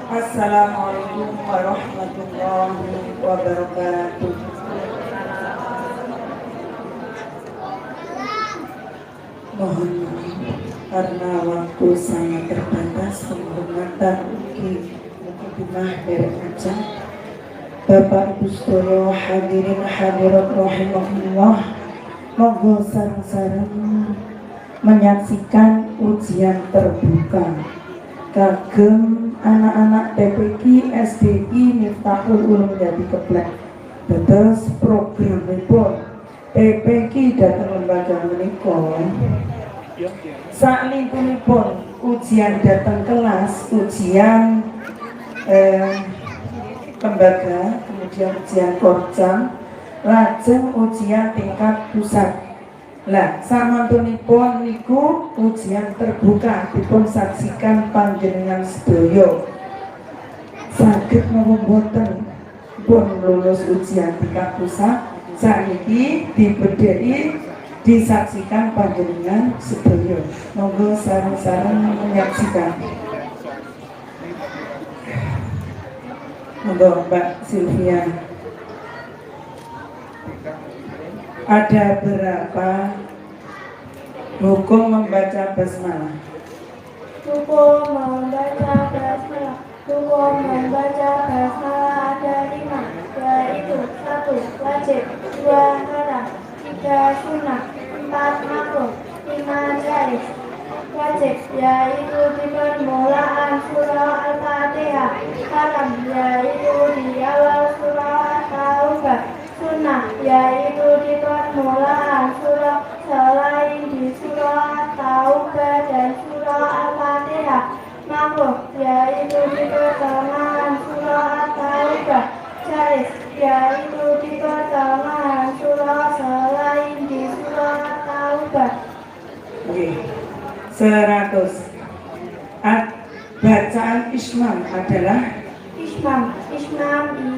Assalamualaikum warahmatullahi wabarakatuh. Mohon maaf karena waktu saya terbatas, penghormatan mukadimah dari aja. Bapak Ibu sedaya hadirin hadirat rahimahullah, monggo sareng-sareng menyaksikan ujian terbuka kagem anak-anak TPQ SDI Miftahul Ulum Jati Keblek. Terus program report TPQ datang lembaga menika saklipunipun ujian datang kelas, ujian lembaga, kemudian ujian korjam, lajeng ujian tingkat pusat. Lah, samantunipun niku ujian terbuka dipun saksikan panjenengan sedaya. Saged napa boten pun lulus ujian tingkat pusat saiki dibedheki disaksikan panjenengan sedaya. Monggo sareng-sareng menyaksikan. Monggo Mbak Sylvia. Ada berapa hukum membaca basmalah? Hukum membaca basmalah. Hukum membaca basmalah ada 5, yaitu 1. Wajib, 2. haram, 3. sunnah, 4. makruh, 5. jaiz. Wajib yaitu di permulaan surah Al-Fatihah. Haram yaitu di awal surah At-Taubah. Sunnah yaitu di permulaan surah selain di surah At-Taubah dan surah Al-Fatihah. Makruh yaitu di pertengahan surah At-Taubah. Jaiz yaitu di pertengahan surah selain di surah At-Taubah. Oke, 100. Bacaan Ismam adalah Ismam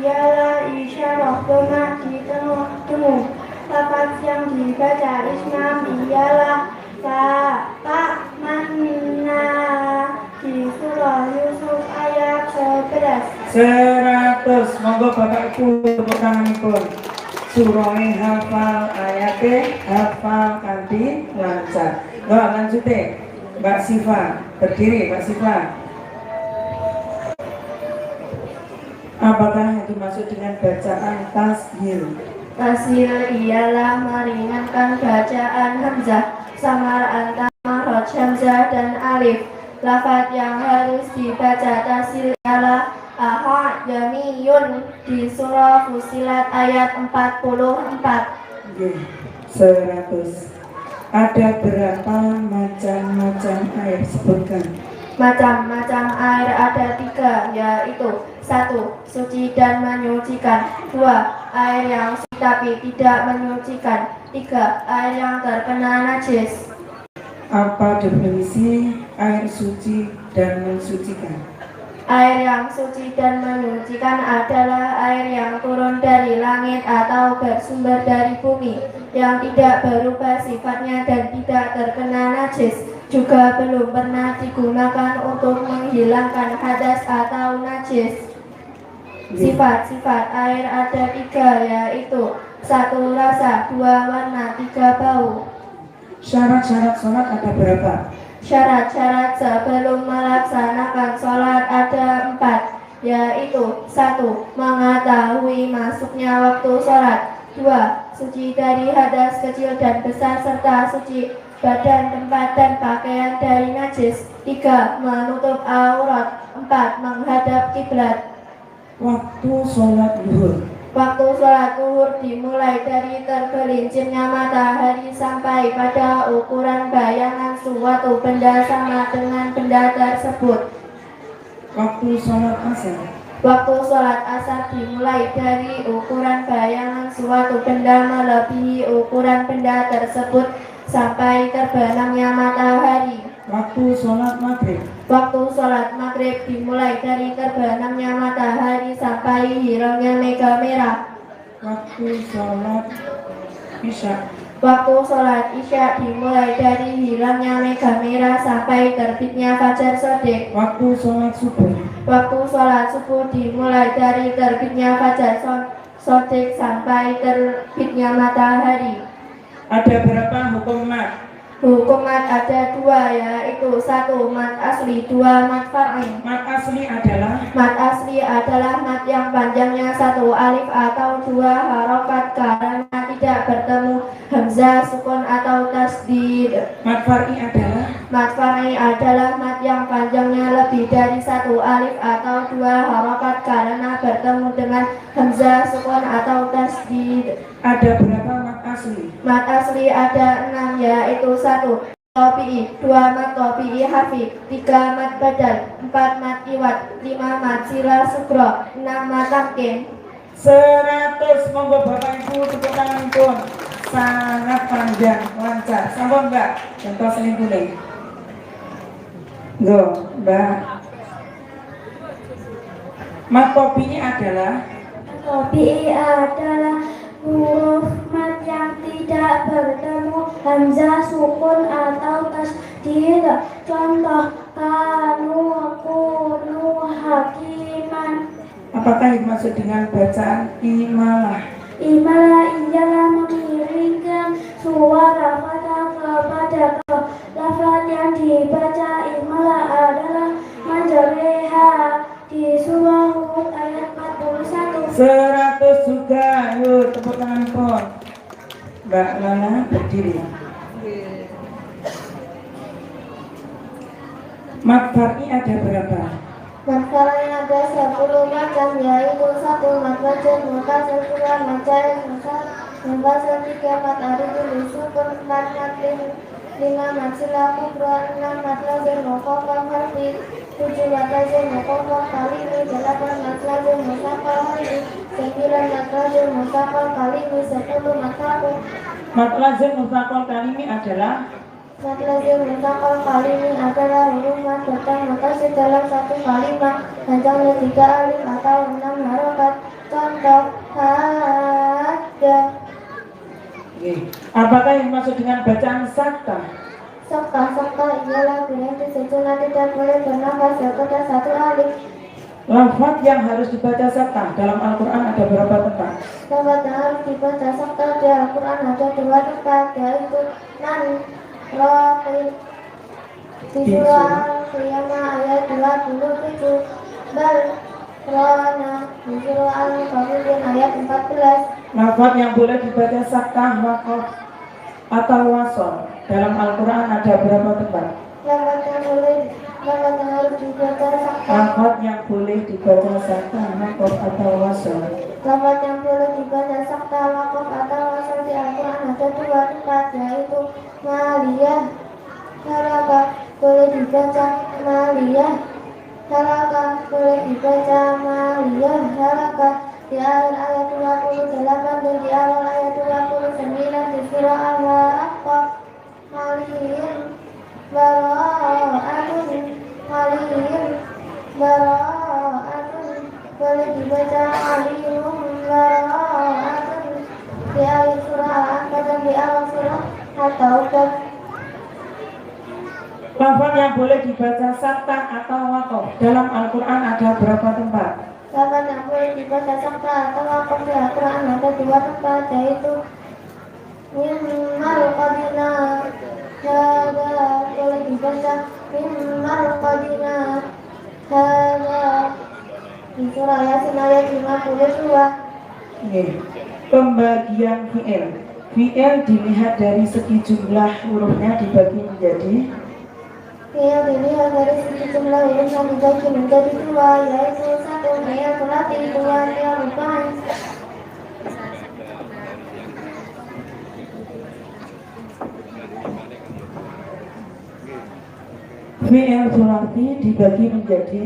ialah isyarah doma di temu. Lafaz yang dibaca Ismam ialah ta manna di surah Yusuf ayat 11. 100. Monggo Bapak Ibu tepuk tanganipun. Surah hafal ayate hafal kanthi lancar. Mbak lanjute. Mbak Siva, berdiri Mbak Siva. Apakah itu masuk dengan bacaan tashil? Tashil ialah meringankan bacaan hamzah samar antara makhraj hamzah dan alif. Lafaz yang harus dibaca tashil ialah jamiyun di surah Fusilat ayat 44. Oke, 100. Ada berapa macam-macam air? Sebutkan. Macam-macam air ada 3, yaitu 1. Suci dan menyucikan. 2. Air yang suci tapi tidak menyucikan. 3. Air yang terkena najis. Apa definisi air suci dan mensucikan? Air yang suci dan menyucikan adalah air yang turun dari langit atau bersumber dari bumi, yang tidak berubah sifatnya dan tidak terkena najis, juga belum pernah digunakan untuk menghilangkan hadas atau najis. Sifat-sifat air ada 3, yaitu 1. Rasa, 2. warna, 3. bau. Syarat-syarat sholat ada berapa? Syarat-syarat sebelum melaksanakan sholat ada 4, yaitu 1. Mengetahui masuknya waktu sholat. 2. Suci dari hadas kecil dan besar serta suci badan, tempat, dan pakaian dari najis. 3. Menutup aurat. 4. Menghadap kiblat. Waktu sholat zuhur. Waktu sholat zuhur dimulai dari tergelincirnya matahari sampai pada ukuran bayangan suatu benda sama dengan benda tersebut. Waktu sholat asar. Waktu sholat asar dimulai dari ukuran bayangan suatu benda melebihi ukuran benda tersebut sampai terbenamnya matahari. Waktu sholat maghrib. Waktu sholat maghrib dimulai dari terbenamnya matahari sampai hilangnya mega merah. Waktu sholat isya. Waktu sholat isya dimulai dari hilangnya mega merah sampai terbitnya fajar shodiq. Waktu sholat subuh. Waktu sholat subuh dimulai dari terbitnya fajar shodiq sampai terbitnya matahari. Ada berapa hukum mat? Hukum mat ada dua, yaitu satu mat asli, dua mat far'i. Mat asli adalah Mat asli adalah mat yang panjangnya satu alif atau dua harokat karena tidak bertemu hamzah, sukun atau tasdid. mat far'i adalah Mat far'i adalah mat yang panjangnya lebih dari satu alif atau dua harokat karena bertemu dengan hamzah, sukun atau tasdid. ada berapa mat asli? Mat asli ada 6, yaitu satu topi'i, dua mat topi'i hafi, tiga mat badal, empat mat iwat, lima mat sila sugro, enam mat tamkin. 100. Monggo Bapak Ibu tepuk tangan pun. Sangat panjang, lancar. Sampun Mbak, contoh seling kuning. Go, Mbak. Mat topi'i adalah Topi'i adalah huruf mat yang tidak bertemu hamzah, sukun atau tasdid. Contoh kanu, kunu, hakiman. apakah yang dimaksud dengan bacaan imalah? Imalah ialah mengiringkan suara fathah kepada lafaz yang dibaca. Imalah adalah majareha di surah Hud ayat 41. 100 juga. Yuk, tepuk tangan pun. Mbak Lana berdiri. Mat far'i ada berapa? Mat far'i ada 10 macam, yaitu satu mat wajar, mutasal, dua mat jahil, mutasal, tiga mat aridul, sukun, empat mat lima mat sila kubra, enam mat lazim, mukofaf harfi, tujuh mat lazim, mukofaf kalimi, delapan mat lazim, musakal harfi, sembilan mat lazim, musakal kalimi, 10 mat faku. Mat lazim mustaqal kalimi adalah Mat lazim musakal kalimi adalah huruf mat datang mutasil dalam satu kalimat, panjangnya 3 alif atau 6 harokat. Contoh ada. apakah yang dimaksud dengan bacaan sakta? Sakta ialah berhenti sejenak, tidak boleh bernafas sekitar 1 alif. Lafaz yang harus dibaca sakta dalam Al-Quran ada berapa tempat? Lafaz yang harus dibaca sakta di Al-Quran ada 2 tempat, yaitu nan, roqib di surah Al-Qiyamah ayat 27, bal, rona di surah Al-Muqaffifin ayat 14. Lafaz yang boleh dibaca sakta, waqaf atau wasol dalam Al-Quran ada berapa tempat? Lafaz yang harus dibaca sakta. Lafaz yang boleh dibaca sakta, waqaf atau wasol. Lafaz yang boleh dibaca sakta, waqaf atau wasal di Al-Quran ada 2 tempat, yaitu maliyah, haraka boleh dibaca maliyah, haraka boleh dibaca maliyah, haraka di akhir ayat 28 dan di awal ayat 29 di surah Al-Haqqah. Maliyin bara'atun, maliyin bara'atun boleh dibaca aliyum bara'atun di akhir surah Al-Anfal dan di awal surah At-Taubah. Lafaz yang boleh dibaca sakta atau waqaf dalam Al-Quran ada berapa tempat? Lafaz yang boleh dibaca sakta atau waqaf di Al-Quran ada 2 tempat, yaitu mimmal qadina, hada boleh dibaca mimmal qadina, hada di surah Yasin ayat 52. Pembagian fi'il. Fi'il dilihat dari segi jumlah hurufnya dibagi menjadi Fi'il dilihat dari segi jumlah huruf yang dibagi menjadi 2, yaitu 1 fi'il sulati, 2 fi'il rubai. fi'il sulati dibagi menjadi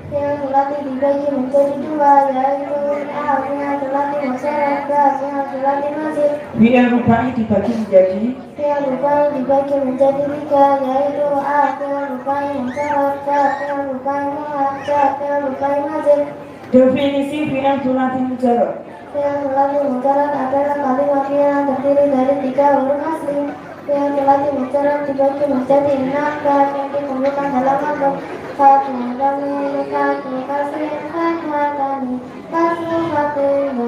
Fi'il sulati dibagi menjadi 2, yaitu A fi'il sulati musyarat, B fi'il sulati mazid. fi'il rubai dibagi menjadi Fi'il rubai dibagi menjadi 3, yaitu A fi'il rubai musyarat, B fi'il rubai mu'ad, C fi'il rubai mazid. Definisi fi'il sulasi mujarrad. Fi'il sulasi mujarrad adalah kalimat yang terdiri dari 3 huruf asli. Fi'il sulasi mujarrad dibagi menjadi 6 dan yang dikumpulkan dalam bentuk satu damir satu kasih fathatani kasru fatin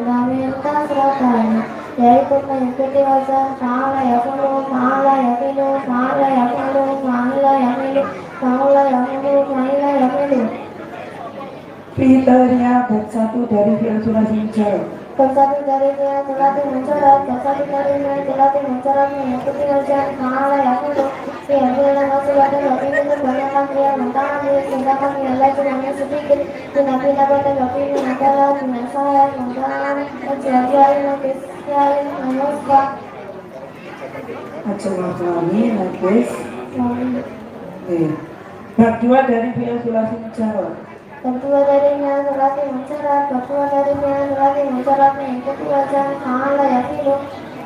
damir kasratani, yaitu mengikuti wazan fa'ala yafulu fa'ala yafilu fa'ala yafulu fa'ala yafilu fa'ala yafulu fa'ala yafilu. Kriteria bab 1 dari fi'il sulasi mujarrad. Bab 1 dari fi'il sulasi mujarrad. Bab 1 dari fi'il sulasi mujarrad mengikuti wazan fa'ala yafulu. Fi'il yang masuk pada bab ini kebanyakan fi'il muta'addi, sedangkan fi'il lazim hanya sedikit. Bina-bina pada bab ini adalah fi'il sahih, mudhari', ajwa'i, nakis, manusbah. Ajwa'i, nakis. Bab 2 dari fi'il sulasi mujarrad. Bab 2 dari fi'il sulasi mujarrad. Bab 2 dari fi'il sulasi mujarrad mengikuti wazan fa'ala yafilu.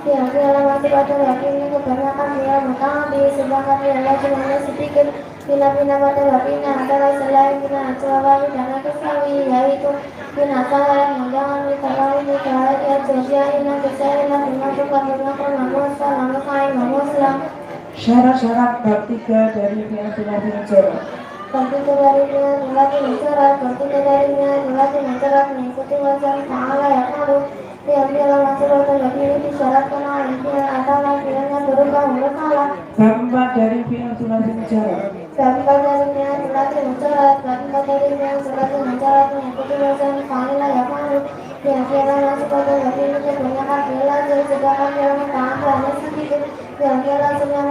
Fi'il yang masuk pada bab ini kebanyakan fi'il muta'addi, sedangkan fi'il lazim hanya sedikit. Bina-bina pada bab ini adalah selain bina ajwa'i dan nakisawi, yaitu bina sahih, mudhari', tawawi, mudhari', ajwa'i, nakisai, dimasukkan menggunakan manusbah, manusai, manuslam. Syarat-syarat bab 3 dari fi'il sulasi mujarrad. Bab 3 dari fi'il sulasi mujarrad. Bab 3 dari fi'il sulasi mujarrad mengikuti wazan fa'ala yaf'alu. Fi'il yang masuk pada bab ini disyaratkan oleh fi'il adalah fi'ilnya berupa huruf alam. Bab 4 dari fi'il sulasi mujarrad. Bab 4 dari fi'il sulasi mujarrad. Bab 4 dari fi'il sulasi mujarrad mengikuti wazan fa'ala yaf'alu. Fi'il yang masuk pada bab ini kebanyakan fi'il lazim, sedangkan fi'il muta'addi hanya sedikit. Fi'il lazim yang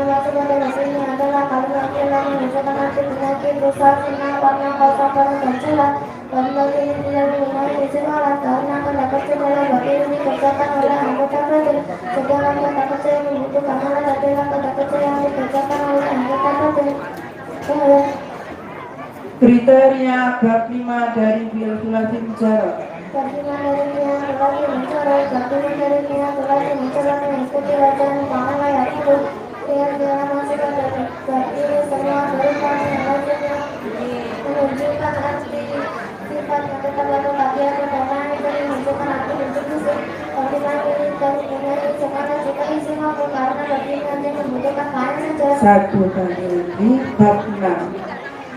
masuk pada bab ini adalah kalimat yang menunjukkan arti penyakit, rusak, senang, warna, kotor, dan celah. Kalimat ini tidak mempunyai isim alat karena kata kerja dalam bab ini dikerjakan oleh anggota kerja, sedangkan kata kerja yang membutuhkan alat adalah kata kerja yang dikerjakan oleh anggota kerja. Kriteria bab 5 dari fi'il sulasi mujarrad. Bab 5 dari fi'il sulasi mujarrad. Bab 5 dari fi'il sulasi mujarrad mengikuti wazan fa'ala yaf'alu. Fi'il yang masuk pada bab ini semua berupa fi'il lazim yang menunjukkan arti sifat yang tetap atau tabiat pertama itu menunjukkan arti bentuk isim. Kalimat ini dan mempunyai isim alat juga isim aku karena bab ini hanya membutuhkan fa'il saja. Satu kali lagi bab 6.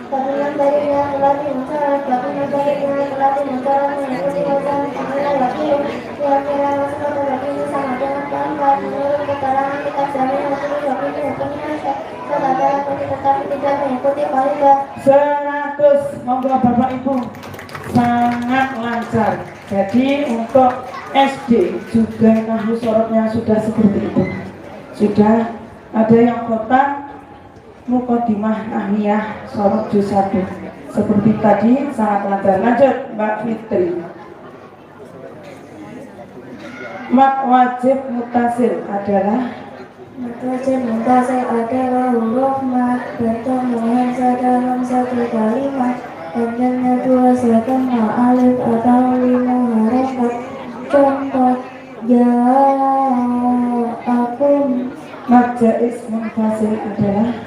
Bab 6 dari fi'il sulasi mujarrad. Bab 6 dari fi'il sulasi mujarrad mengikuti wazan fa'ala yaf'alu. Fi'il yang masuk pada bab ini sama dengan keempat. Menurut keterangan kitab Jami' masuk bab ini hukumnya adalah tetapi tidak mengikuti kaidah. 100, monggo Bapak Ibu, sangat lancar. Jadi untuk SD juga nahwu sorotnya sudah seperti itu. Sudah ada yang kotak Muqaddimah Nahwiyah sorot juz 1. Seperti tadi sangat lancar. Lanjut Mbak Fitri. Mat wajib mutasil adalah Wajib mutasil adalah huruf mat bertemu hamzah dalam satu kalimat, panjangnya 2 setengah alif atau 5 harokat. Contoh ja'akum. mat jaiz munfasil adalah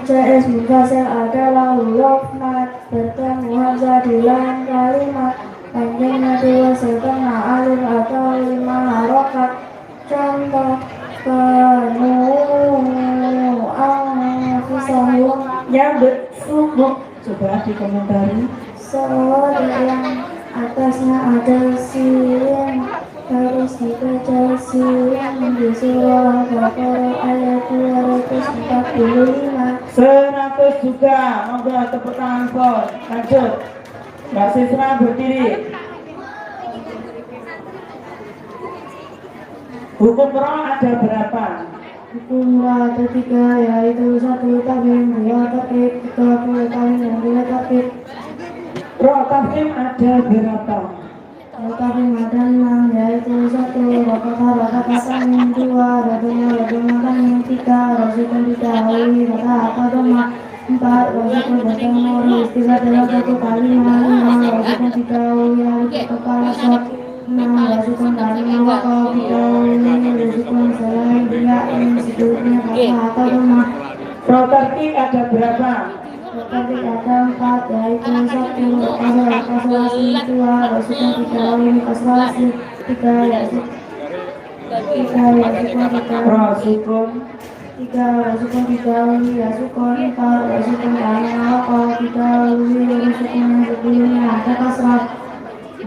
Jaiz munfasil adalah huruf mat bertemu hamzah di dalam kalimat, panjangnya 2 setengah alif atau 5 harokat. Contoh Anfusahum. yang bersubuk. Coba dikomentari. Soal yang atasnya ada sin, harus dibaca sin di surah Al-Baqarah ayat 245. 100 juga, monggo tepuk tangan for. Lanjut Mbak Sisra berdiri. Hukum roh ada berapa? Hukum ada 3, yaitu 1 tahrim, 2 takrib, 3 tahrim yang 2 takrib. Roh tafhim ada berapa? Tahrim ada 6, yaitu 1 rokata kasamin, 2 rodona kamin, 3 rosukun didahului rata apa doma, 4 rosukun bertemu istilah dalam satu kalimat, 5 rosukun didahului alif kepala sok, 6 rosukun kalimat wakau didahului rosukun selain dia seluruhnya kata apa doma. Roh tertib ada berapa? Tapi ada 4 yaitu 1 konsolasi, 2 rasukan 3 ini konsolasi, 3 yaitu 3 yaitu 3 Rosukun 3 rasukan 3 ini rasukan 4 rasukan lain apa 3 ini rasukan yang sebelumnya ada kasrat.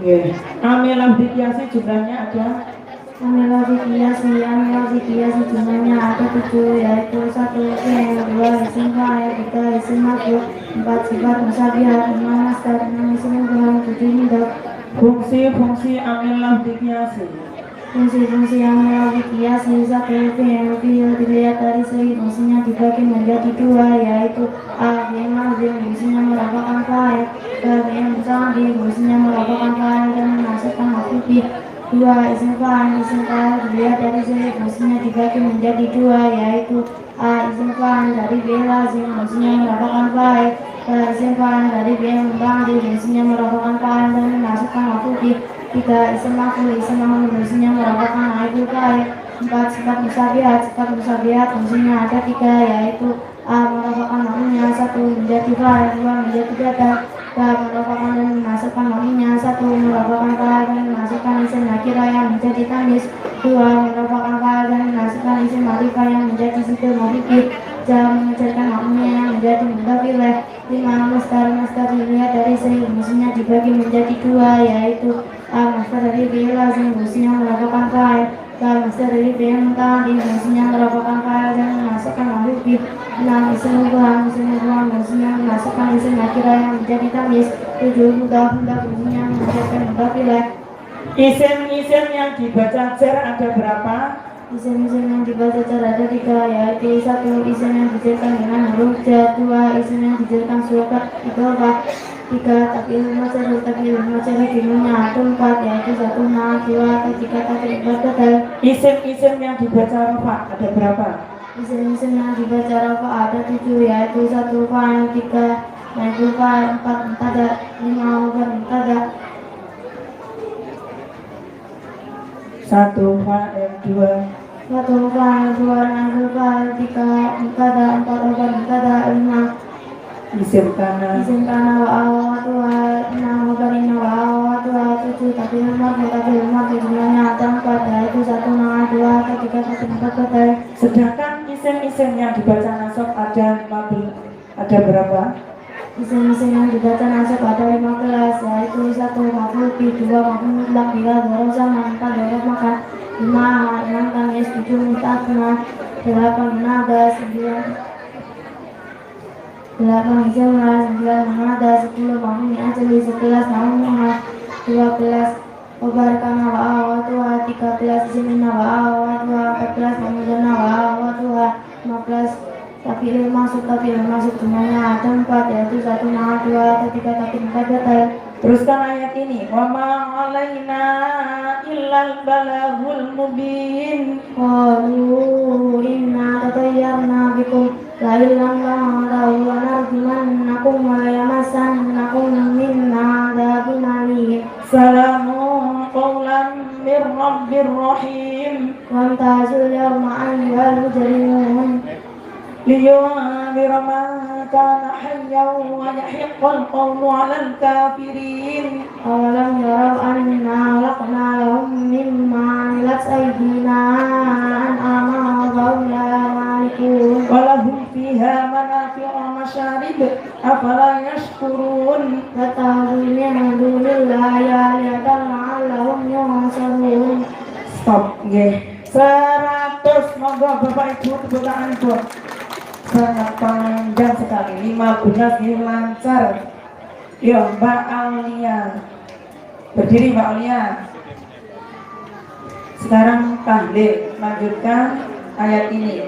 nggih. Amilah dikiasi jumlahnya ada Amilah dikiasi jumlahnya ada 7 yaitu 1 fi'il, 2 isim fa'il, 3 isim maf'ul, 4 sifat musyabbihah, 5 masdar, 6 isim mubham, 7 mudhaf. fungsi amilah dikiasi. Fungsi-fungsi amilah dikiasi 1 fi'il dilihat dari segi fungsinya dibagi menjadi 2 yaitu a fi'il madhi fungsinya merupakan fa'il, b fi'il mudhari fungsinya merupakan fa'il dan menghasilkan maf'ul bih. 2 isim fa'il dilihat dari segi fungsinya dibagi menjadi 2 yaitu a isim fa'il dari fi'il lazim fungsinya merupakan fa'il, b isim fa'il dari fi'il mudhari fungsinya merupakan fa'il dan menghasilkan maf'ul bih. 3 isim maf'ul fungsinya merupakan naibul fa'il. 4 sifat musyabbihah fungsinya ada 3 yaitu a merupakan maknanya 1 menjadi fa'il, 2 menjadi badal, 3 merupakan dan memasukkan maknanya 1 merupakan fa'il dan memasukkan isim nakirah yang menjadi tamis, 2 merupakan fa'il dan memasukkan isim ma'rifah yang menjadi situ mufid, 3 mengejarkan maknanya yang menjadi mudhaf ilaih. 5 masdar dilihat dari segi fungsinya dibagi menjadi 2 yaitu a masdar dari fi'il lazim fungsinya merupakan fa'il, b masdar dari fi'il mudhari fungsinya merupakan fa'il dan memasukkan maf'ul bih. 6 isim mubham fungsinya memasukkan isim nakirah yang menjadi tamis, 7 mudhaf fungsinya mengejarkan mudhaf ilaih. Isim-isim yang dibaca jar ada berapa? Isim-isim yang dibaca jar ada 3 yaitu 1 isim yang dijarkan dengan huruf jar, 2 isim yang dijarkan surat idhofah, 3 takil macer jumlahnya ada 4 yaitu 1 ma, 2 atau 3 takil 4 badal. Isim-isim yang dibaca rafa ada berapa? Isim-isim yang dibaca rafa ada 7 yaitu 1 fa'il, 3 yaitu fa'il, 4 mubtada, 5 mubtada. 1 fa'il 2 1 fa'il, 2 naibul fa'il, 3 mubtada, 4 mubtada, 5 isim kana isim kana wa awatuha, 6 mubarina wa awatuha, 7 takil maf'ul jumlahnya ada 4 yaitu 1 ma, 2 atau 3 takil 4 badal. sedangkan isim-isim yang dibaca nasab ada 15 ada berapa? Isim-isim yang dibaca nasab ada 15 yaitu 1 maf'ul bih, 2 maf'ul mutlaq, 3 dzaraf zaman, 4 dzaraf makan, 5 imam tamis, 7 musta'tsna, 8 nada, 8 isimlah, 9 menada, 10 maf'ul ajli, 11 maf'ul muhal, 12 wabarakana wa awatuha, 13 isimina wa awatuha, 14 mamudana wa awatuha, 15 takil masuk jumlahnya ada 4 yaitu 1 ma, 2 atau 3 takil 4 batal. Teruskan ayat ini. Wa ma 'alaina illal balaghul mubin. Qalu inna tatayyarna bikum la illallah wa narjumannakum wa yamassannakum minna adabun alim. Salamun qawlan mir rabbir rahim. Wa amtazul yawma ayyuhal mujrimun. liyunzira man kana hayyan wa yahiqqal qawlu 'alal kafirin. Awalam yarau anna khalaqna lahum mimma 'amilat aydina an'aman wa hum laha malikun. Walahum fiha manafi'u wa masyarib afala yashkurun. Wattakhadhu min dunillahi alihatan la'allahum yunsarun. Stop, nggih. 100, monggo Bapak Ibu tepuk tangan buat sangat panjang sekali. 15 ini lancar. Yo Mbak Aulia, berdiri Mbak Aulia. Sekarang tahlil, lanjutkan ayat ini.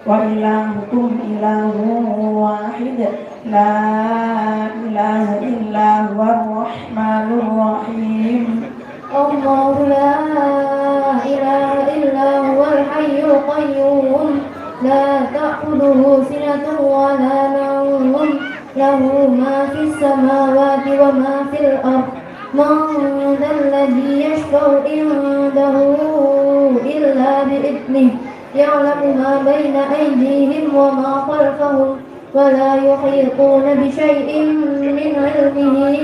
Wa ilahukum ilahu wahid, la ilaha illa huwar rahmanur rahim. Allahu la ilaha illa huwal hayyul qayyum. La ta'khudhuhu sinatun wa la nawm, lahu ma fis samawati wa ma fil ardh. Man dhalladhi yashfa'u indahu illa bi'idhnihi, ya'lamu ma bayna aydihim wa ma khalfahum ولا يحيطون بشيء من علمه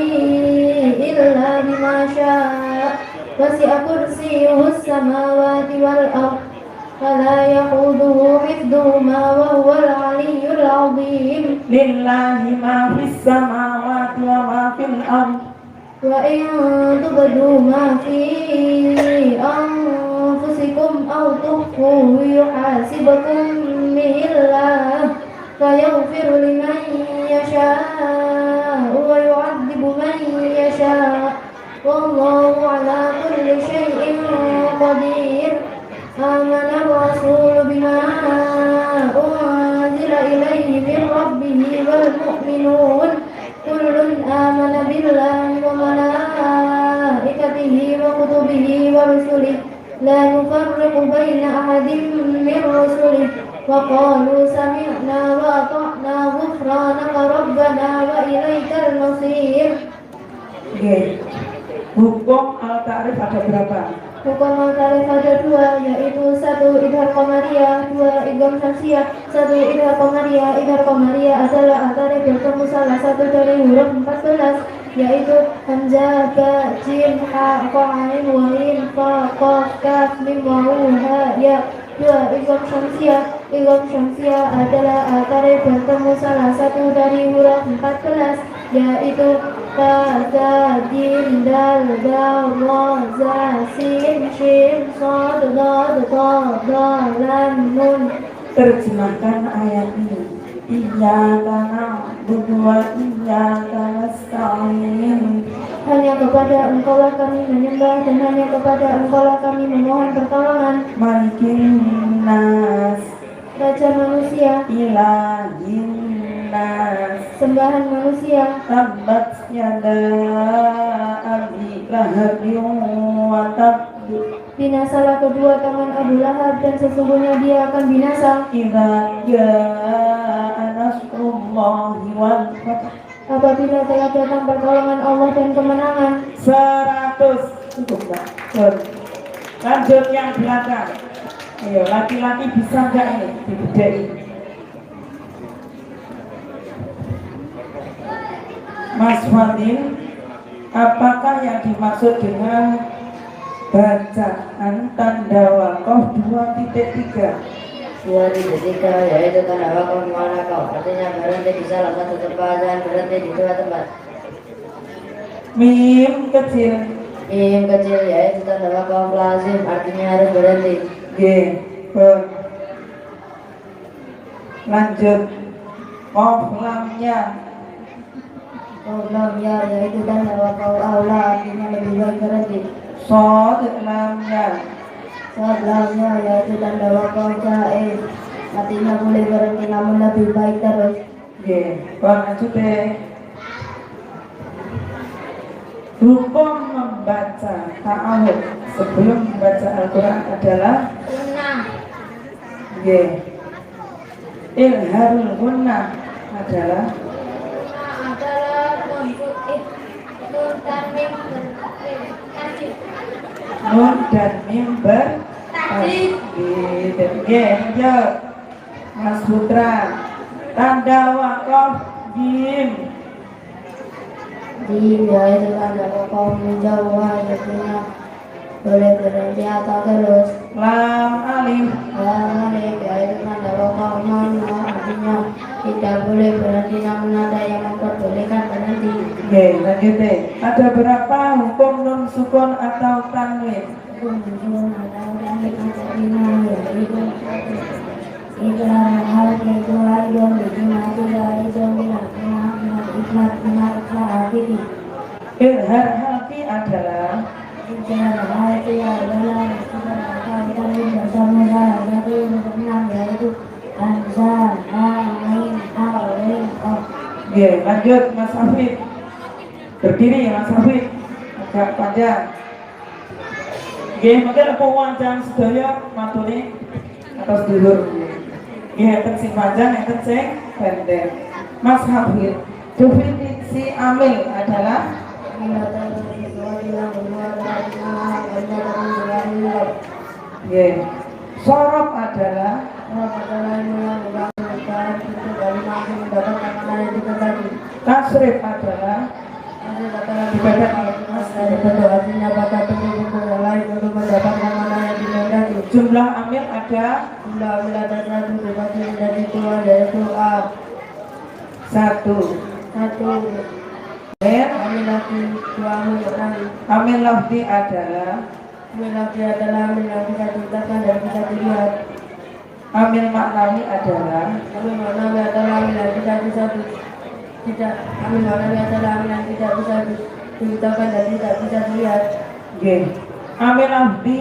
إلا بما شاء وسع كرسيه السماوات والأرض ولا يحوده حفظهما وهو العلي العظيم لله ما في السماوات وما في الأرض وإن تبدوا ما في أنفسكم أو تخفوه يحاسبكم به الله فيغفر لمن يشاء ويعذب من يشاء والله على كل شيء قدير آمن الرسول بما أنزل إليه من ربه والمؤمنون كل آمن بالله وملائكته وكتبه ورسله لا نفرق بين أحد من رسله وقالوا سمعنا وأطعنا غفرانك ربنا وإليك المصير. Hukum al-ta'rif ada berapa? Hukum al-ta'rif ada dua, yaitu satu idhar qamariyah, dua idgham syamsiyah. Satu idhar qamariyah. Idhar qamariyah adalah al-ta'rif bertemu salah satu dari huruf 14, yaitu hamzah, ba, jim, ha, qa, ain, wain, fa, qaf, kaf, mim, wawu, ha, ya. Dua idgham syamsiyah. Idgham syamsiyah adalah al-ta'rif bertemu salah satu dari huruf 14, yaitu ta, za, jim, dal, dal, ra, za, sin, shin, sad, dad, ta, dal, lam, nun. Terjemahkan ayat ini. Iyyaka na'budu wa iyyaka nasta'in. Hanya kepada Engkaulah kami menyembah dan hanya kepada Engkaulah kami memohon pertolongan. Malikin nas, Raja manusia, ilahin nas, sembahan manusia. tabbat yada abi lahabin wa tab. Binasalah kedua tangan Abu Lahab dan sesungguhnya dia akan binasa Idza jaa nasrullahi wal fath. apabila telah datang pertolongan Allah dan kemenangan. 100 cukup Mbak. Lanjut yang belakang. Ayo, laki-laki bisa nggak ini dibedai? Mas Fadil, apakah yang dimaksud dengan bacaan tanda wakof 2.3? 2.3 yaitu tanda wakaf mana kau, artinya berhenti di salah satu tempat dan berhenti di dua tempat. Mim kecil, Mim kecil yaitu tanda wakaf lazim, artinya harus berhenti. G, ber. Lanjut, kof lamnya, Lam ya yaitu tanda wakaf aula, artinya lebih baik berhenti. sod lamnya, Saat lamnya yaitu tanda wakaf jaiz, artinya boleh berhenti namun lebih baik terus. G, lanjut deh. Hukum membaca ta'awud sebelum membaca Al-Quran adalah Sunnah. G. Ilharul gunnah adalah adalah nun dan mim bertasydid. G. Lanjut Mas Putra, tanda wakof jim. Jim yaitu tanda wakaf menjauh, artinya boleh berhenti atau terus. Lam alif, Lam alif yaitu tanda wakaf mamnu, artinya tidak boleh berhenti namun ada yang memperbolehkan berhenti. G. Lanjut deh. Ada berapa hukum nun sukun atau tanwin? Ilhar halki adalah G. Lanjut Mas Hafid. Berdiri Mas Hafid. Agak panjang. G. Mungkin apa wajan sedaya maturi atas dulur. G. Enten sing panjang, enten sing pendek. Mas Hafid. Definisi amil adalah G. Sorob adalah Tasrif adalah Ibadah dari bentuk hasilnya pada penduduk yang lain untuk mendapatkan mana yang dikehendaki. jumlah amil ada Jumlah amil ada 1 dibagi menjadi 2 yaitu A. 1. 1 amil lagi 2 amil maknawi. Amil lafzi adalah Amil lagi adalah amil yang bisa diucapkan dan bisa dilihat. amil maknawi adalah Amil maknawi adalah amil yang tidak bisa tidak amil maknawi adalah amil yang tidak bisa diucapkan dan tidak bisa dilihat. G. Amil lafzi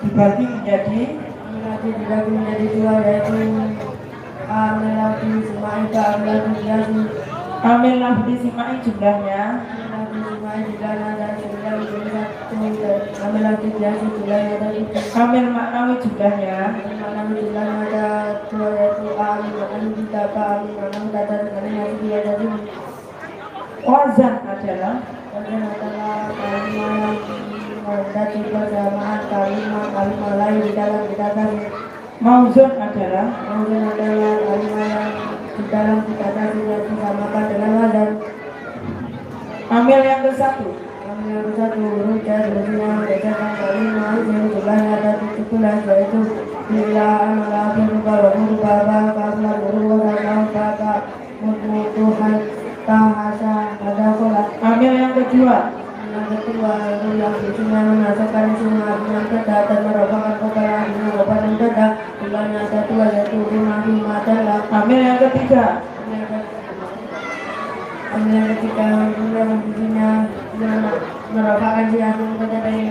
dibagi menjadi Amil lagi dibagi menjadi 2 yaitu amil lagi semaida amil lagi biasi. amil lafzi simai jumlahnya Ambil lagi biasa jumlahnya tadi. amil maknawi jumlahnya Mana jumlahnya ada 2 yaitu A, amil maknawi tidak A, amil maknawi kata sekali masih dia tadi. wazan adalah Kemudian adalah kalimat yang mendati bersamaan kalimat lain di dalam kata-kata. mauzun adalah Kemudian adalah kalimat yang di dalam kata-kata yang disamakan dengan wazan. amil yang ke-1 Ambil yang satu huruf dan hurufnya membedakan kalimat yang jumlahnya ada 17 yaitu bila amalah berubah berubah kabla berubah dan kata mutuhan tahasa ada kola. amil yang kedua Yang kedua huruf yang isinya menasakan semua yang tidak dan merupakan kepala yang merupakan tidak jumlahnya ada 2 yaitu rumah adalah. amil yang ketiga Ambil yang ketiga huruf yang isinya merupakan siasat dari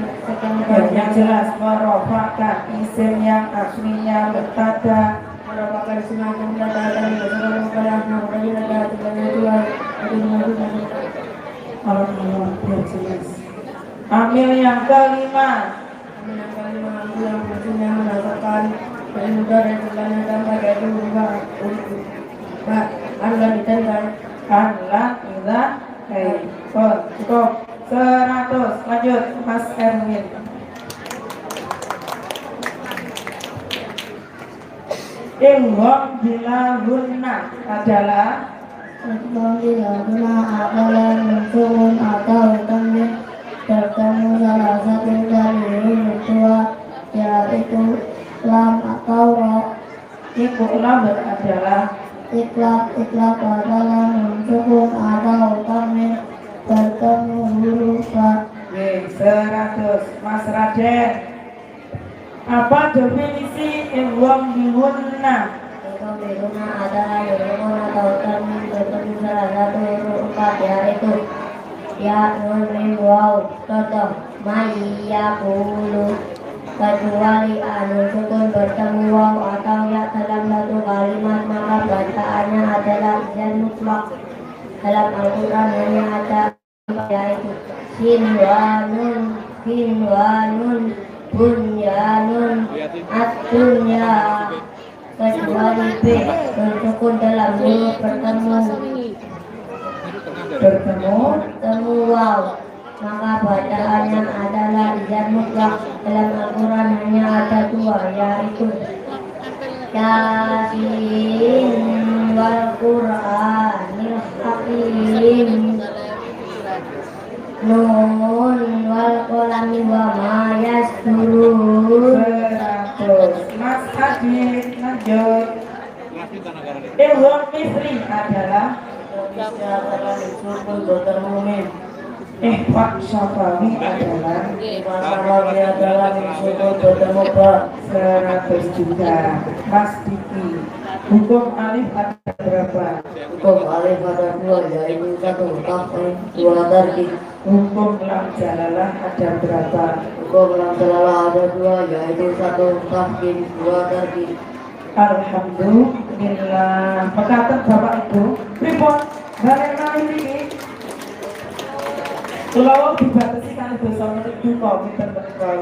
yang jelas merupakan isim yang aslinya mubtada merupakan siasat dan merupakan kepada merupakan sebanyak 2 Allah biar jelas. Amil yang kelima yang isinya menampakkan kemudahan dan sebanyak tanpa yaitu berubah adalah ditentang adalah ila cukup 100. Lanjut Mas Erwin. Ilham bila guna adalah Bila guna adalah munculun atau tanwin bertemu salah satu dari huruf dua yaitu lam atau ro. Iqlam adalah Iklab adalah munculun atau tanwin bertemu huruf ba. 100. Mas Raden. Apa definisi ilham bihunna? Itu berguna adalah berguna atau tanwin bertemu salah satu huruf 4 yaitu ya, nun, mim, waw. Contoh mayyakulu kecuali anu sukun bertemu waw atau ya dalam satu kalimat maka bantaannya adalah izan mutlak. Dalam Al-Quran hanya ada yaitu sin wa nun bunyanun at-dunya kecuali b bersukun dalam huruf bertemu waw maka bacaannya adalah izan mutlak. Dalam Al-Quran hanya ada 2 yaitu Yasin wal Qur'anil Hakim, Nun wal qalami wa ma yasturun. 100. Mas Adit. Lanjut. Ilham misri adalah Sukun bertemu mim. Pak Syafawi adalah Masalahnya adalah sukun bertemu ba. 100 juga. Mas Diki. Hukum alif ada berapa? Hukum alif ada 2 yaitu 1 tafsir 2 tarkib. Hukum lam jalalah ada berapa? Hukum lam jalalah ada 2 yaitu 1 tafsir 2 tarkib. Alhamdulillah. Mekaten Bapak Ibu. Pripun? Bareng kali ini. Kalau dibatasi kali dosa menurut duka kita berkau.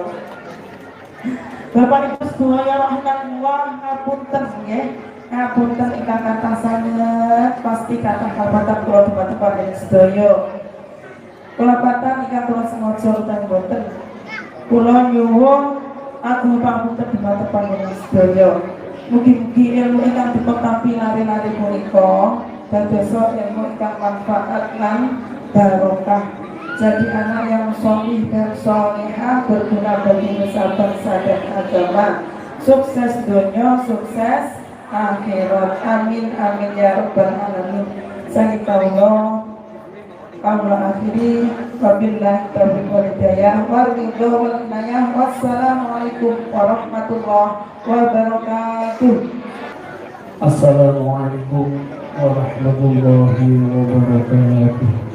Bapak Ibu sedaya rahmatullah ngapunten nggih. Ngapunten ingkang kata sanget pasti kata kalpatan kula teman-teman ing sedaya. Kelapatan ingkang kula sengaja utawi boten. Kula nyuwun agung pangapunten teman-teman ing sedaya. Mugi-mugi ilmu ingkang dipetapi lari-lari punika dadosa ilmu ingkang manfaat lan barokah. Jadi anak yang solih dan solihah berguna bagi nusa bangsa dan agama. Sukses dunia, sukses akhirat. Amin amin ya rabbal alamin. Sangitallah Allah akhiri wabillahi taufiq wal hidayah wal hidayah. Wassalamualaikum warahmatullahi wabarakatuh. Assalamualaikum warahmatullahi wabarakatuh.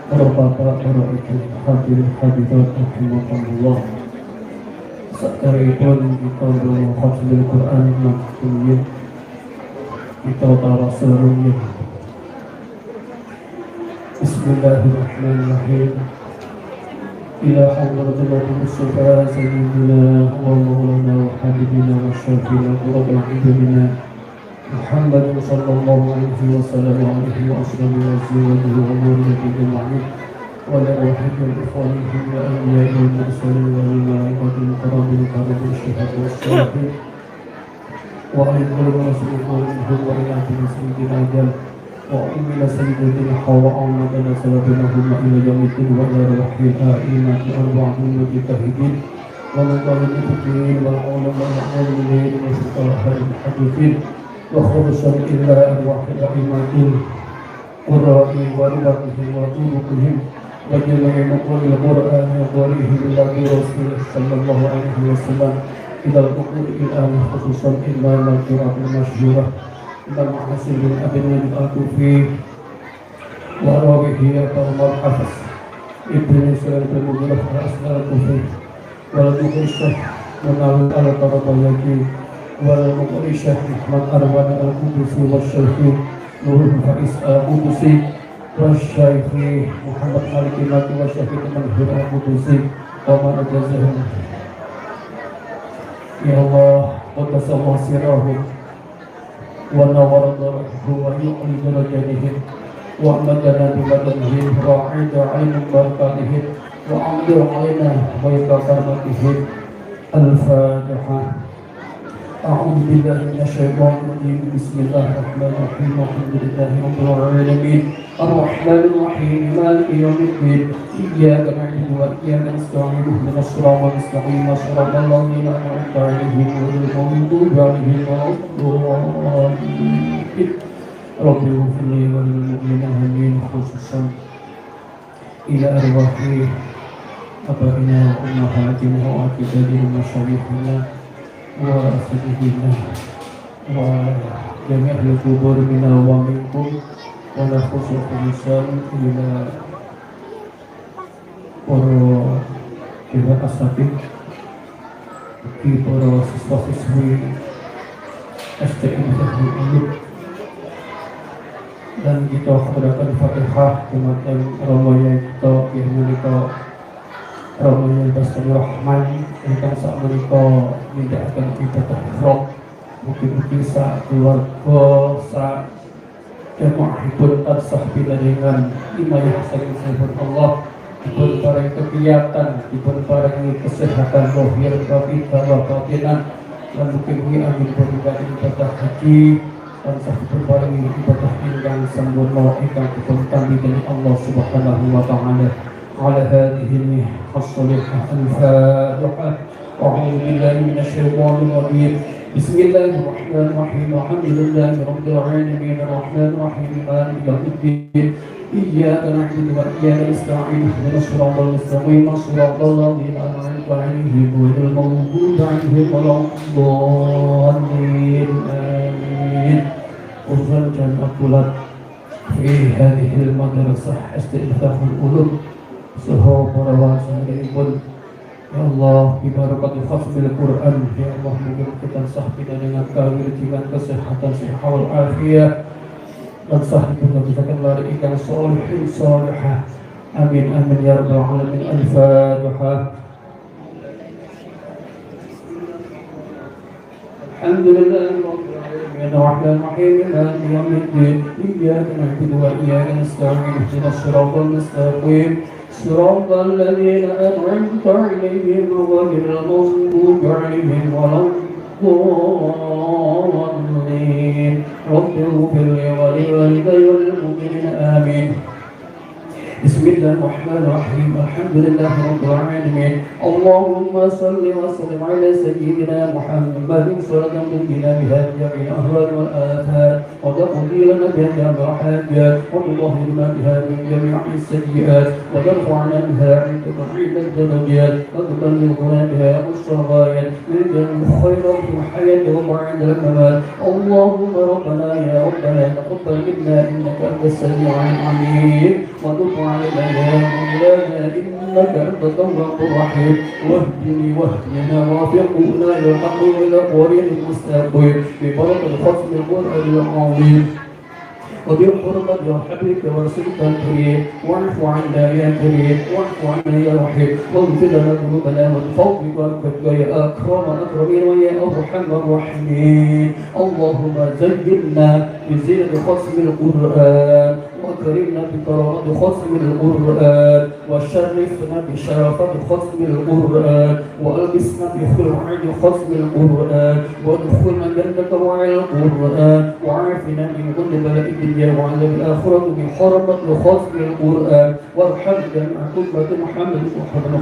Para bapak, para ibu, hadirin hadirat rahimakumullah. Sakaripun kita berhafal Quran maksudnya kita taruh seluruhnya. Bismillahirrahmanirrahim. Ila hadratil Mustafa sayyidina wa maulana wa habibina wa syafiina wa rabbina Muhammad sallallahu alaihi wasallam wa alihi wa ashabihi wa zawjihi wa umurihi ajma'in wa la uhibbu ikhwanihi wa awliya'i wal mursalin wa malaikatil muqarrabin wa syuhada'i was-salihin wa ayyuhal rasulun wa ilahi sayyidina ajal wa ila sayyidina hawa amadana sallallahu ila yaumiddin wa ila rahil a'imah arba'in mujtahidin wa muqallidin wal ulama wal amilin wa fuqaha'il hadithin wa khurusan ila arwahil a'imatin qurra'i wa ribatihim wa turuqihim wa jami'i muqallil qur'an wa qurihim ila rasulullah sallallahu alaihi wasallam ila al-qur'an ila khususan ila al-qur'an masyhurah ila muhasilin abin al-kufi wa rawihi al hafs ibn sa'id al-mughrah al-asnar al-kufi wa al-muqrishah wa al-tarabayaki والمقرشة محمد أروان القدسي والشيخ نور الفائز القدسي والشيخ محمد مالك المالكي والشيخ المنهور القدسي وما أجازهم يا الله قدس الله سرهم ونور ضرهم ويعلي درجاتهم وأمدنا بمدنهم وأعيد عين بركاتهم وأمدر علينا بيت كرامتهم. الفاتحة. أعوذ بالله من الشيطان الرجيم. بسم الله الرحمن الرحيم. الحمد لله رب العالمين الرحمن الرحيم مالك يوم الدين إياك نعبد وإياك نستعين اهدنا الصراط المستقيم صراط الذين أنعمت عليهم غير المغضوب عليهم ولا الضالين. رب اغفر لي وللمؤمنين آمين. خصوصا إلى أرواح آبائنا وأمهاتنا وأجدادنا ومشايخنا وأساتذتنا وجميع القبور منا ومنكم ولا خصوص الإنسان إلى para asatid bagi para siswa-siswi STM Teknik Ulum, dan kita kemudian Fatihah kematan Ramaya kita yang menika Ramaya Basri Rahman yang saat menika tidak akan kita terfrog mungkin-mungkin saat keluarga saat jamaahipun tansah dengan imayah saking Allah, dipun paring kegiatan, dipun paring kesehatan lahir batin dan batinan, lan mugi-mugi amin berkah ibadah haji dan dipun paring ibadah ingkang sempurna ingkang dipun tampi dening Allah Subhanahu wa taala. Ala hadhihi as-salihah al-fatihah. A'udzu billahi minasy syaithanir rajim. Bismillahirrahmanirrahim. Alhamdulillahi rabbil alamin arrahmanir rahim maliki yaumiddin. إياك نعبد وإياك نستعين اهدنا الصراط المستقيم صراط الذين أنعمت عليهم غير المغضوب عليهم ولا الضالين آمين. وزوجا أقبلت في هذه المدرسة استئناف العلوم صحاب رواسل. Ya Allah, bibarakat khasbil Quran, ya Allah mungkin kita sahbina dengan kawir dengan kesehatan sehat wal afiyah dan sahibuna bisakan lari ikan solihin solihah. Amin amin ya rabbal alamin. Al-Fatihah. Alhamdulillahi rabbil alamin arrahmanir rahim maliki yaumiddin. Iyyaka na'budu wa iyyaka nasta'in ihdinas siratal mustaqim siratal ladzina an'amta 'alaihim ghairil maghdubi 'alaihim waladdallin. الضالين رب اغفر لي ولوالدي وللمؤمنين آمين. بسم الله الرحمن الرحيم الحمد لله رب العالمين اللهم صل وسلم على سيدنا محمد صلاة تنجينا بها من جميع الأهوال والآثار وتقضي لنا بها جميع الحاجات وتطهرنا بها من جميع السيئات وترفعنا بها عندك عند الدرجات وتبلغنا بها أقصى الغايات من جميع الخيرات في الحياة وبعد الممات اللهم ربنا يا ربنا تقبل منا إنك أنت السميع العليم وتب علينا يا مولانا إنك أنت التواب الرحيم واهدنا وافقنا إلى الحق وإلى الطريق المستقيم ببركة ختم القرآن العظيم وبحرمة حبيبك ورسولك الكريم واعف عنا يا كريم واعف عنا يا رحيم واغفر لنا ذنوبنا من فضلك ورحمتك يا أكرم الأكرمين ويا أرحم الراحمين اللهم زينا بزينة ختم القرآن وأكرمنا بكرامة ختم القرآن وشرفنا بشرفة ختم القرآن وألبسنا بخلعة ختم القرآن وادخلنا جنة وعلى القرآن وعافنا من كل بلاء الدنيا وعذاب الآخرة بحرمة ختم القرآن وارحمنا مع أمة محمد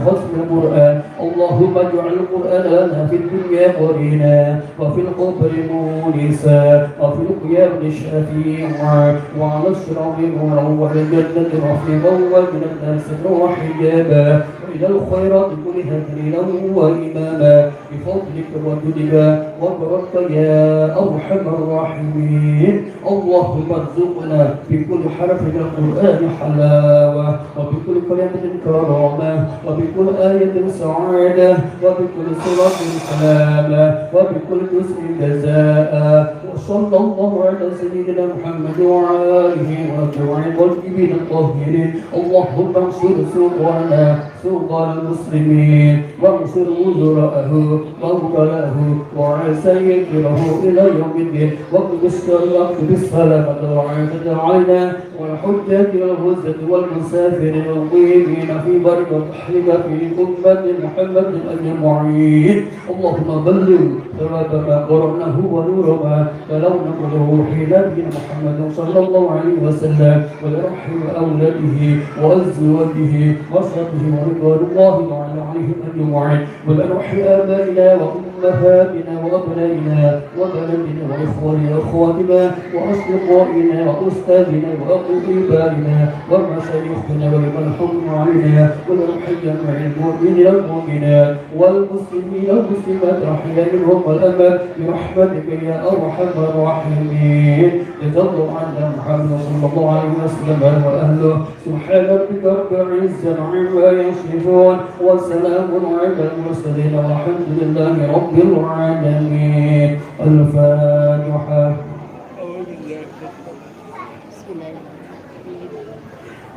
ختم القرآن اللهم اجعل القرآن لنا في الدنيا قرينا وفي القبر مونسا وفي القيامة شفيعا وعلى الصراط نورا وعلى الجنة رفيقا ومن الناس وحجابا وإلى الخيرات كلها دليلا وإماما بفضلك وجودك وبركتك يا أرحم الراحمين اللهم ارزقنا بكل حرف من القرآن حلاوة وبكل كلمة كرامة وبكل آية سعادة وبكل سورة سلامة وبكل جزء جزاء وصلى الله على سيدنا محمد وعلى آله وأتباعه والطيبين الطاهرين اللهم انصر سلطاننا سلطان المسلمين وانصر وزراءه ووكلاءه وعساكره إلى يوم الدين واكتب بالسلامة والعافية علينا والحجاج والغزة والمسافرين والمقيمين في بر وبحرك في أمة محمد أجمعين اللهم بلغ ثواب ما قرأناه ونور ما تلونه بروح نبينا محمد صلى الله عليه وسلم ولرحم أولاده وأزواجه وصحبه ورضوان الله تعالى عليهم أجمعين ولرحم آبائنا وأمهاتنا وأبنائنا وبناتنا وإخواننا وأخواتنا وأصدقائنا وأستاذنا وأقربائنا ومشايخنا ولمن حكم علينا ولرحم جميع المؤمنين والمؤمنات والمسلمين والمسلمات الأحياء منهم والأموات برحمتك يا أرحم الراحمين جزا الله عنا محمد صلى الله عليه وسلم وأهله سبحان ربك رب العزة عما يصفون وسلام على المرسلين والحمد لله رب العالمين الفاتحة.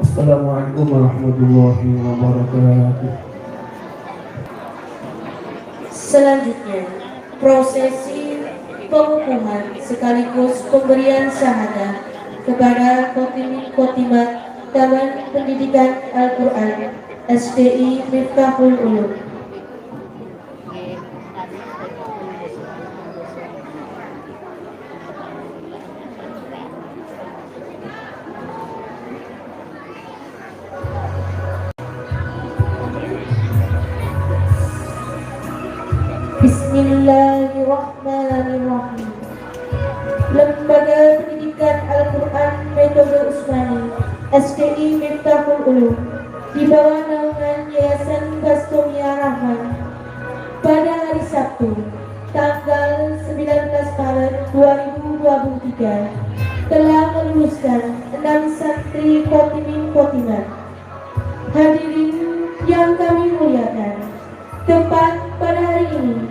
Assalamualaikum warahmatullahi wabarakatuh. Selanjutnya, prosesi pengukuhan sekaligus pemberian syahadah kepada Khotimat Taman Pendidikan Al-Quran SDI Miftahul Ulum. Bismillahirrahmanirrahim. Lembaga Pendidikan Al-Quran Metode Usmani SDI Miftahul Ulum di bawah naungan Yayasan Bastomia Rahman pada hari Sabtu tanggal 19 Maret 2023 telah meluluskan 6 santri Khotimat. Hadirin yang kami muliakan, tepat pada hari ini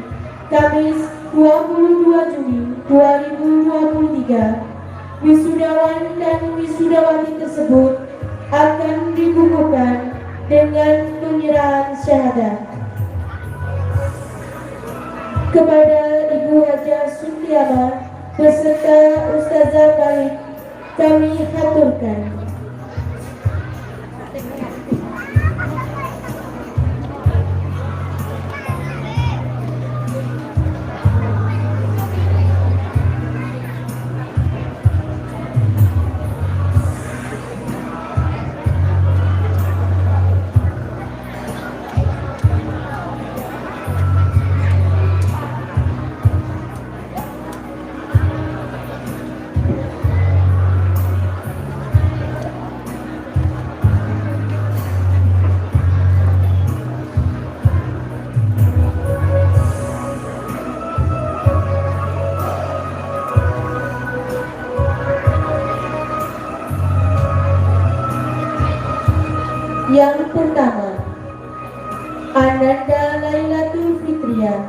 Kamis 22 Juni 2023 wisudawan dan wisudawati tersebut akan dibukukan dengan penyerahan syahadah kepada Ibu Hajah Suntiana beserta Ustazah Balik kami haturkan. Yang pertama, Ananda Lailatul Fitriah,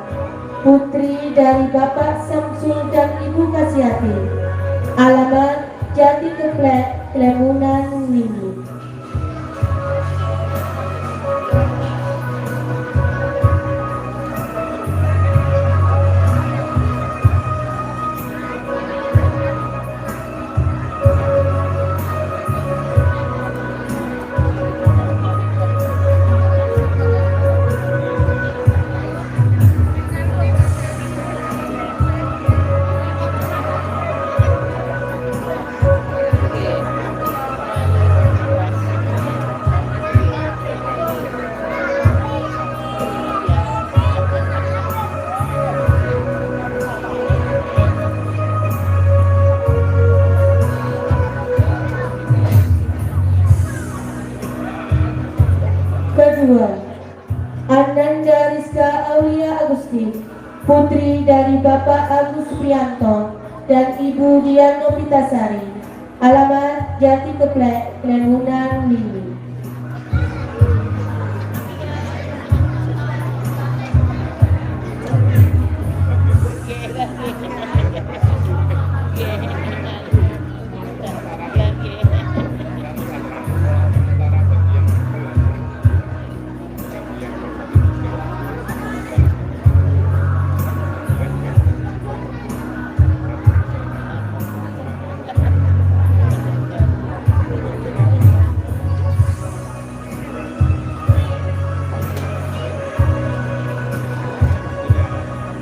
putri dari Bapak Samsul dan Ibu Kasiati. Alamat Jati Keplek, Klemunan, Wingi. Kedua, Ananda Rizka Aulia Agusti, putri dari Bapak Agus Supriyanto dan Ibu Dian Novitasari. Alamat Jati Keplek, Klemunan, Wingi.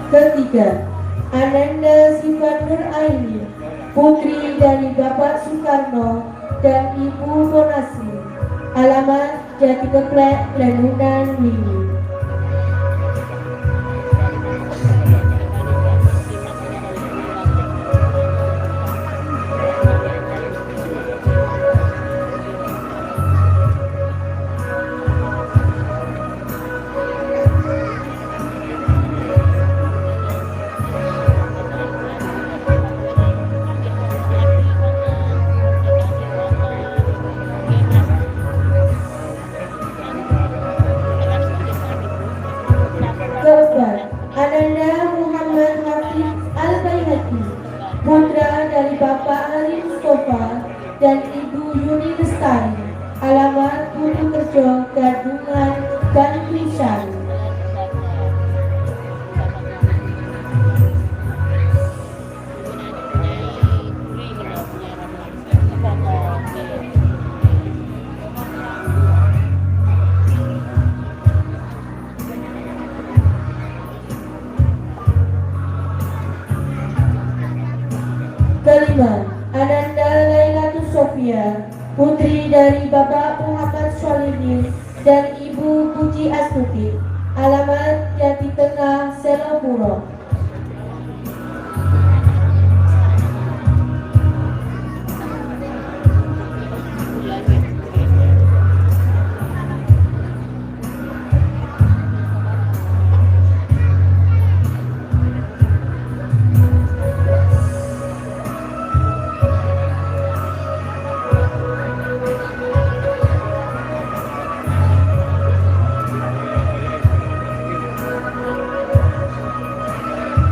Ketiga, Ananda Sifat Nur Aini, putri dari Bapak Soekarno dan Ibu Bonasri. Alamat Jati Keplek, Klemunan, Wingi. Keempat, Ananda Muhammad Hafiz Al-Baihaqi, putra dari Bapak Ali Mustafa dan Ibu Yuni Lestari. Alamat Bulu Kerjo, Gadungan, Gantisan. Kelima, Ananda Lailatul Sofia, putri dari Bapak Muhammad Solihin dan Ibu Puji Astuti. Alamat Jati Tengah, Selopuro.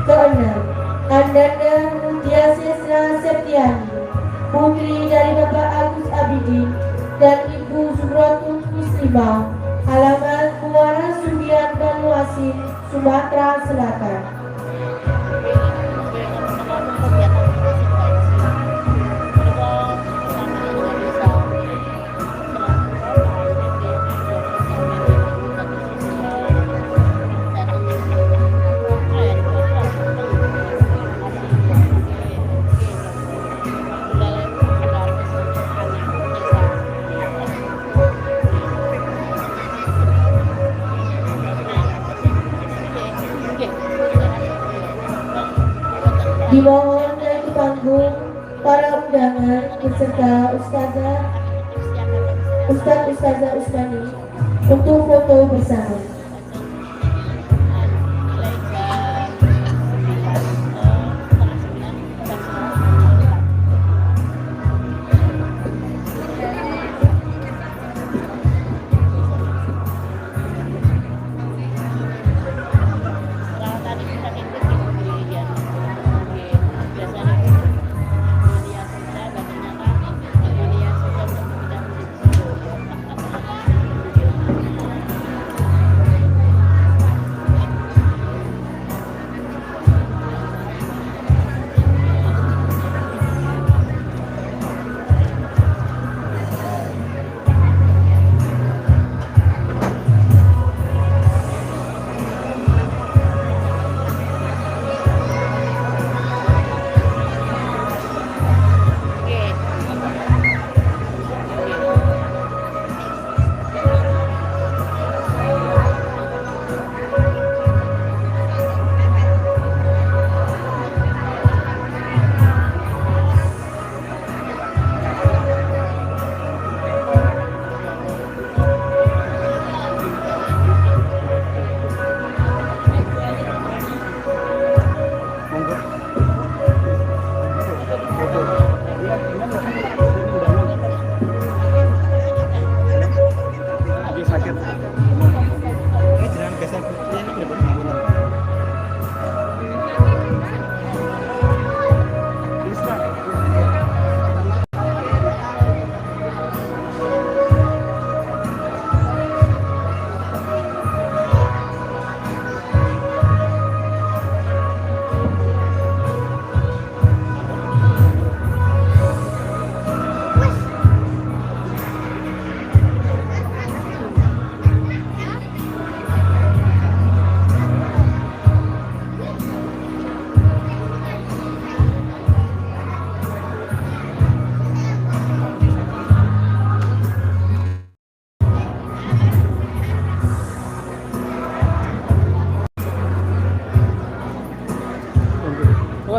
Keenam, Ananda Mutia Sesra Septiani, putri dari Bapak Agus Abidin dan Ibu Subratul Muslimah. Alamat Muara Subian Banuasin, Sumatera Selatan. Dimohon naik ke panggung para undangan beserta Ustazah Usmani untuk foto bersama.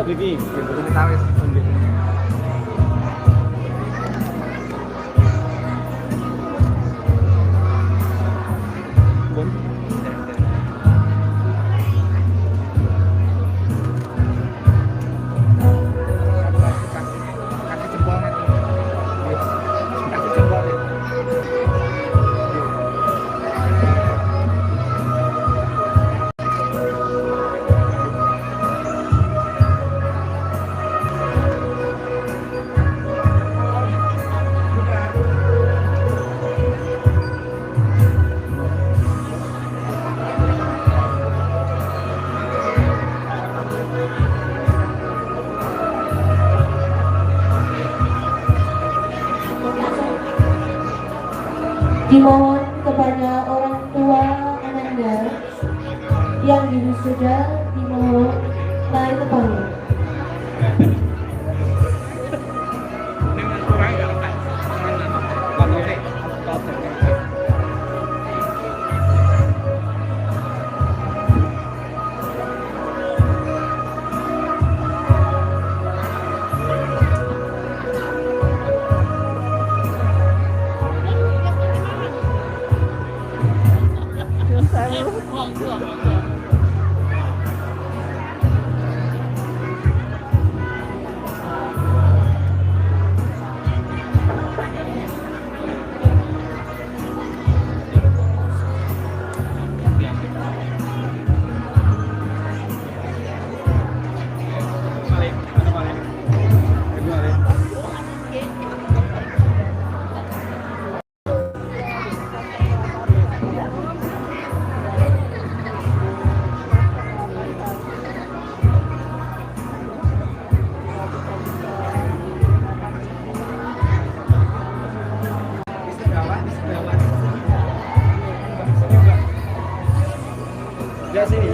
iki, foto tawes. Dimohon kepada orang tua Ananda yang diwisuda dimohon naik ke panggung. Sini.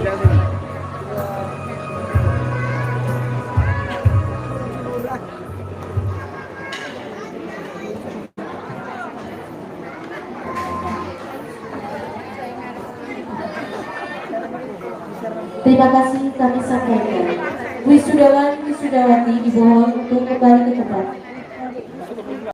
Terima kasih kami sampaikan. Wisudawan Wisudawati dimohon untuk kembali ke tempat.